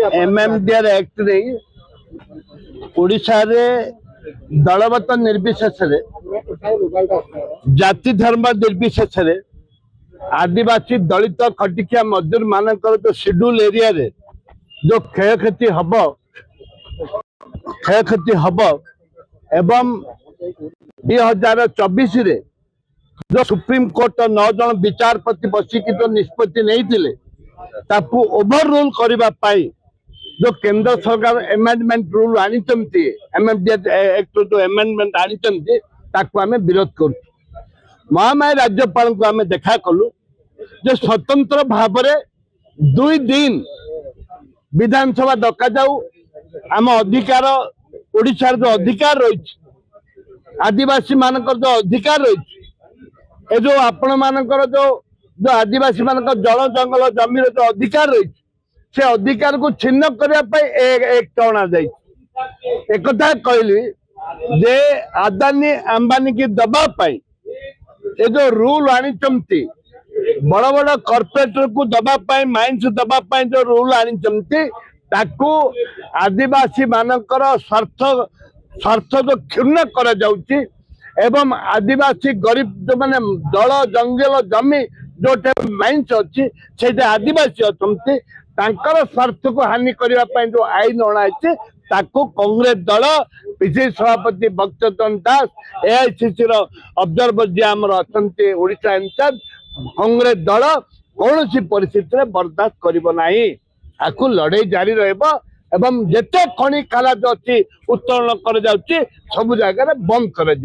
MMDR act रे ओडिशा रे दलगत निर्विशेष रे जाति धर्म निर्विशेष रे आदिवासी दलित खटिकिया मजदूर मानकर जो शेड्यूल एरिया रे जो क्षयक्षति हब एवं 2024 रे जो सुप्रीम कोर्ट 9 जन विचारपति बसिक जो निष्पत्ति नहीं ताकू ओभर रूल करने जो केंद्र सरकार एमेंडमेंट रूल आनी एमएमडीआर एक्ट जो एमेंडमेंट आनी आम विरोध कर महामारी राज्यपाल को आम देखा कलु जो स्वतंत्र भाव में 2 दिन विधानसभा डका जाऊ आम अधिकार ओडिशा जो अधिकार रही आदिवासी मानकर जो अधिकार रही जो आपण मानकर जो आदिवासी मान जल जंगल जमी जो अधिकार रही से अधिकार को छिन्न करने एक अणा एक कहली जे अदानी अंबानी की दबापाई ये जो रूल आनी बड़ बड़ कॉर्पोरेटर को दबापाई माइंस दबापाई जो रूल आनी ताकू आदिवासी मानकर स्वार्थ जो क्षुण्ण करा जाउची एवं आदिवासी गरीब जो माने जल जंगल जमी जो माइंस अच्छी से आदिवासी अच्छे तांकर स्वार्थ को हानि करने जो आईन अणाई ताकू कांग्रेस दल पीसीसी सभापति भक्तचरण दास एआईसीसी ऑब्जर्वर जी आमर अच्छा ओडिशा इंचार्ज कांग्रेस दल कौन सी परिस्थिति में बर्दाश्त करना आपको लड़ाई जारी रहा जिते खनि खाला अच्छी उत्तोलन कर सब जगह बंद कर